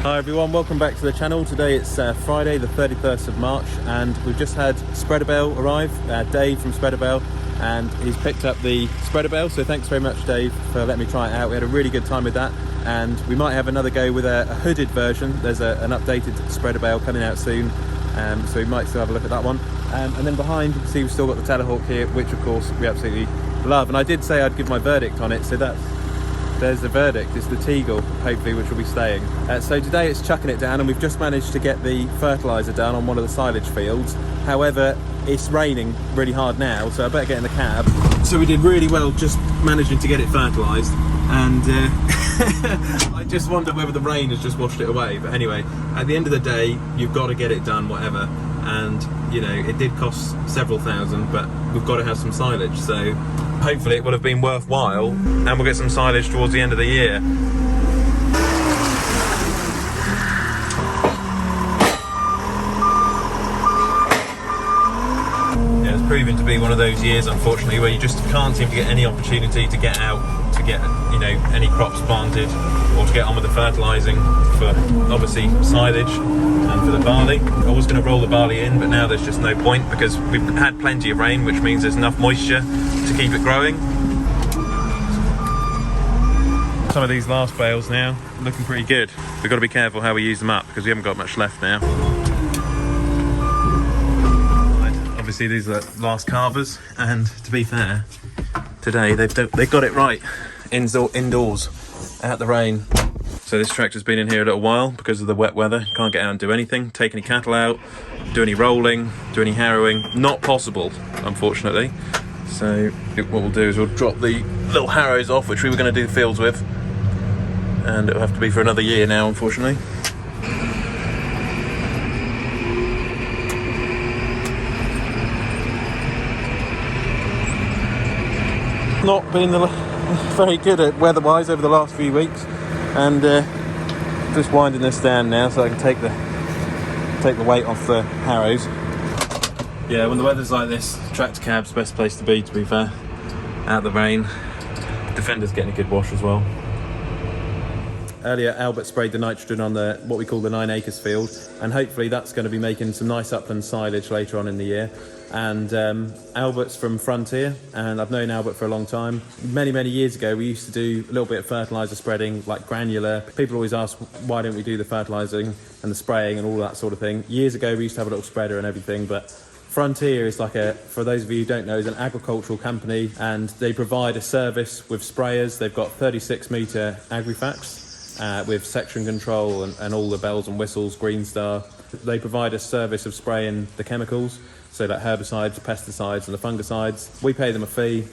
Hi everyone, welcome back to the channel. Today it's Friday the 31st of March and we've just had Spreader Bell arrive, Dave from Spreader Bell, and he's picked up the Spreader Bell, so thanks very much Dave for letting me try it out. We had a really good time with that and we might have another go with a hooded version. There's an updated Spreader Bell coming out soon, so we might still have a look at that one. And then behind you can see we've still got the Telehawk here, which of course we absolutely love, and I did say I'd give my verdict on it, so there's the verdict. It's the Teagle, hopefully, which will be staying. So today it's chucking it down and we've just managed to get the fertiliser done on one of the silage fields. However, it's raining really hard now, so I better get in the cab. So we did really well just managing to get it fertilised, and I just wonder whether the rain has just washed it away. But anyway, at the end of the day, you've got to get it done, whatever. And you know, it did cost several thousand, but we've got to have some silage, so hopefully it will have been worthwhile and we'll get some silage towards the end of the year. Yeah, it's proving to be one of those years, unfortunately, where you just can't seem to get any opportunity to get out to get, you know, any crops planted or to get on with the fertilising for obviously silage and for the barley. I was going to roll the barley in, but now there's just no point because we've had plenty of rain, which means there's enough moisture to keep it growing. Some of these last bales now looking pretty good. We've got to be careful how we use them up because we haven't got much left now. Obviously these are the last carvers, and to be fair, today they've got it right indoors out the rain. So this tractor's been in here a little while because of the wet weather. Can't get out and do anything, take any cattle out, do any rolling, do any harrowing. Not possible, unfortunately. So what we'll do is we'll drop the little harrows off, which we were going to do the fields with, and it'll have to be for another year now, unfortunately. Not been very good at weather-wise over the last few weeks, and just winding this down now so I can take the weight off the harrows. Yeah, when the weather's like this, tractor cab's the best place to be fair. Out the rain. Defender's getting a good wash as well. Earlier Albert sprayed the nitrogen on what we call the 9 acres field, and hopefully that's going to be making some nice upland silage later on in the year. And Albert's from Frontier, and I've known Albert for a long time. Many years ago we used to do a little bit of fertiliser spreading, like granular. People always ask why don't we do the fertilising and the spraying and all that sort of thing. Years ago we used to have a little spreader and everything, but Frontier is like for those of you who don't know, is an agricultural company, and they provide a service with sprayers. They've got 36 metre Agrifax with section control and all the bells and whistles, Green Star. They provide a service of spraying the chemicals, so like herbicides, pesticides and the fungicides. We pay them a fee,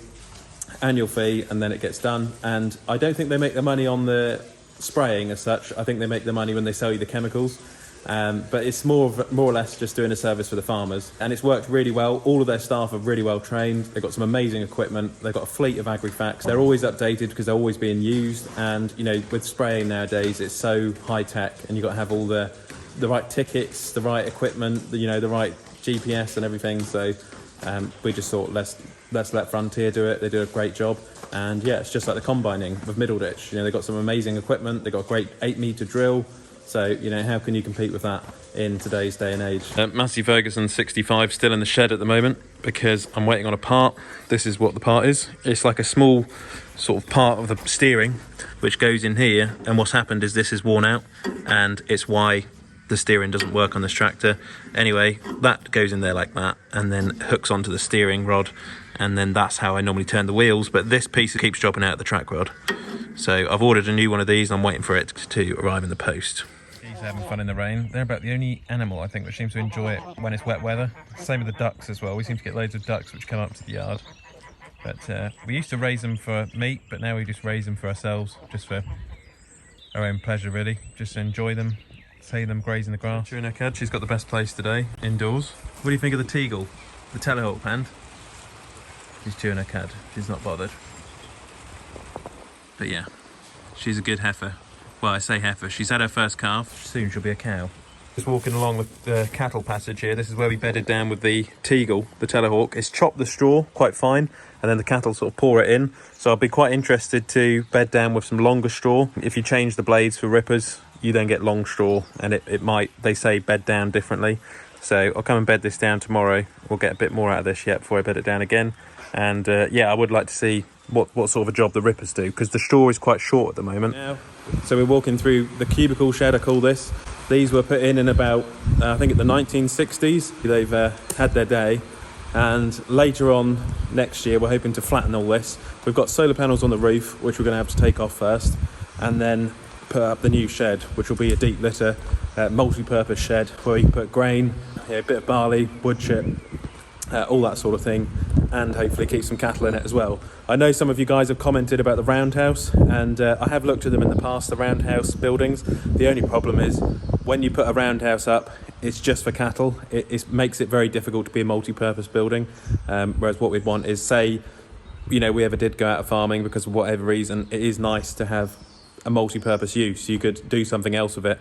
annual fee, and then it gets done. And I don't think they make the money on the spraying as such. I think they make the money when they sell you the chemicals. But it's more or less just doing a service for the farmers, and it's worked really well. All of their staff are really well trained. They've got some amazing equipment. They've got a fleet of Agrifax. They're always updated because they're always being used. And you know, with spraying nowadays, it's so high tech, and you've got to have all the right tickets, the right equipment, you know, the right GPS and everything. So we just thought let's let Frontier do it. They do a great job. And yeah, it's just like the combining with Middleditch. You know, they've got some amazing equipment. They've got a great 8 metre drill. So, you know, how can you compete with that in today's day and age? Massey Ferguson 65 still in the shed at the moment because I'm waiting on a part. This is what the part is. It's like a small sort of part of the steering which goes in here, and what's happened is this is worn out, and it's why the steering doesn't work on this tractor. Anyway, that goes in there like that and then hooks onto the steering rod, and then that's how I normally turn the wheels, but this piece keeps dropping out of the track rod. So I've ordered a new one of these and I'm waiting for it to arrive in the post. He's having fun in the rain. They're about the only animal, I think, which seems to enjoy it when it's wet weather. Same with the ducks as well. We seem to get loads of ducks which come up to the yard. But we used to raise them for meat, but now we just raise them for ourselves, just for our own pleasure really. Just to enjoy them, see them grazing the grass. Chewing her cud. She's got the best place today, indoors. What do you think of the Teagle? The Telehawk hand? She's chewing her cud. She's not bothered. But yeah, she's a good heifer. Well, I say heifer, she's had her first calf. Soon she'll be a cow. Just walking along the cattle passage here. This is where we bedded down with the Teagle, the Telehawk. It's chopped the straw quite fine, and then the cattle sort of pour it in. So I'll be quite interested to bed down with some longer straw. If you change the blades for rippers, you then get long straw, and it might, they say, bed down differently. So I'll come and bed this down tomorrow. We'll get a bit more out of this yet before I bed it down again. And yeah, I would like to see what sort of a job the rippers do, because the straw is quite short at the moment. Now, so we're walking through the cubicle shed, I call this. These were put in about, I think, in the 1960s. They've had their day. And later on next year, we're hoping to flatten all this. We've got solar panels on the roof, which we're going to have to take off first, and then put up the new shed, which will be a deep litter, multi-purpose shed where you can put grain, a bit of barley, wood chip, all that sort of thing, and hopefully keep some cattle in it as well. I know some of you guys have commented about the roundhouse, and I have looked at them in the past, the roundhouse buildings. The only problem is when you put a roundhouse up, it's just for cattle. It makes it very difficult to be a multi-purpose building, whereas what we'd want is, say, you know, we ever did go out of farming because of whatever reason, it is nice to have a multi-purpose use. You could do something else with it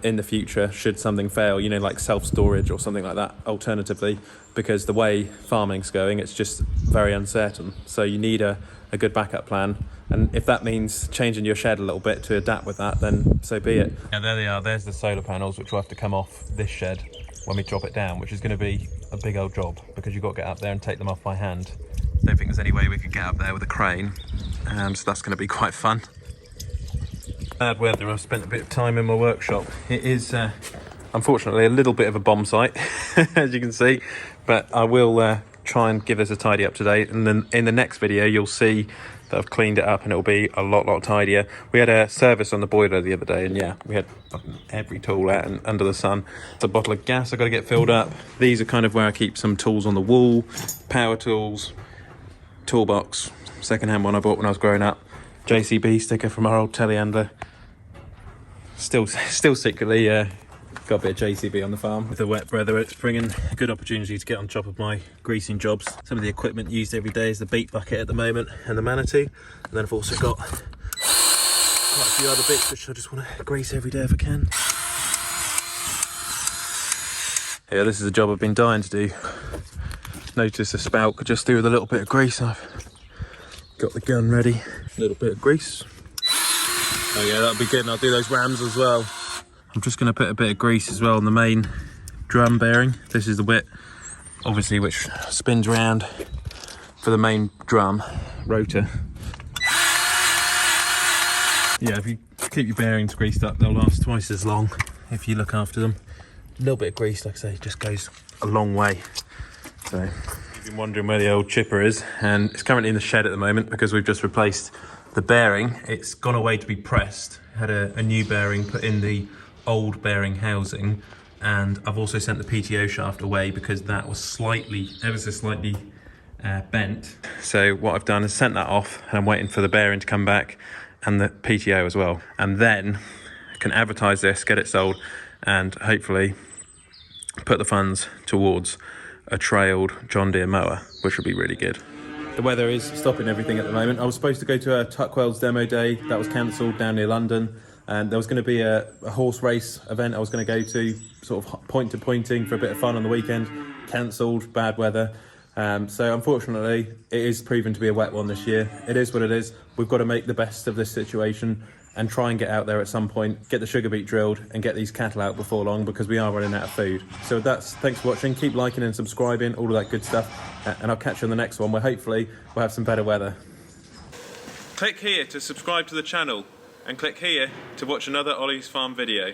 in the future should something fail, you know, like self-storage or something like that alternatively, because the way farming's going, it's just very uncertain. So you need a good backup plan, and if that means changing your shed a little bit to adapt with that, then so be it. Yeah, there they are. There's the solar panels, which will have to come off this shed when we drop it down, which is going to be a big old job because you've got to get up there and take them off by hand. Don't think there's any way we could get up there with a crane, so that's going to be quite fun. Bad weather. I've spent a bit of time in my workshop. It is unfortunately a little bit of a bomb site, as you can see, but I will try and give this a tidy up today, and then in the next video you'll see that I've cleaned it up and it'll be a lot tidier. We had a service on the boiler the other day, and yeah, we had every tool out and under the sun. It's a bottle of gas I've got to get filled up. These are kind of where I keep some tools on the wall, power tools, toolbox, second-hand one I bought when I was growing up, JCB sticker from our old telehandler. Still secretly got a bit of JCB on the farm. With the wet weather, it's bringing a good opportunity to get on top of my greasing jobs. Some of the equipment used every day is the beet bucket at the moment and the Manatee, and then I've also got quite a few other bits which I just want to grease every day if I can. Yeah, this is a job I've been dying to do. Notice the spout could just do with a little bit of grease. I've got the gun ready. A little bit of grease. Oh yeah, that'll be good, and I'll do those rams as well. I'm just going to put a bit of grease as well on the main drum bearing. This is the bit, obviously, which spins round for the main drum rotor. Yeah, if you keep your bearings greased up, they'll last twice as long if you look after them. A little bit of grease, like I say, just goes a long way. So, you've been wondering where the old chipper is, and it's currently in the shed at the moment because we've just replaced the bearing. It's gone away to be pressed. Had a new bearing put in the old bearing housing, and I've also sent the PTO shaft away because that was ever so slightly bent. So what I've done is sent that off, and I'm waiting for the bearing to come back and the PTO as well, and then I can advertise this, get it sold, and hopefully put the funds towards a trailed John Deere mower, which would be really good. The weather is stopping everything at the moment. I was supposed to go to a Tuckwell's demo day. That was cancelled down near London. And there was going to be a horse race event I was going to go to, sort of point-to-pointing for a bit of fun on the weekend. Cancelled, bad weather. So unfortunately, it is proven to be a wet one this year. It is what it is. We've got to make the best of this situation and try and get out there at some point, get the sugar beet drilled and get these cattle out before long, because we are running out of food. So thanks for watching. Keep liking and subscribing, all of that good stuff. And I'll catch you on the next one where hopefully we'll have some better weather. Click here to subscribe to the channel, and click here to watch another Olly's Farm video.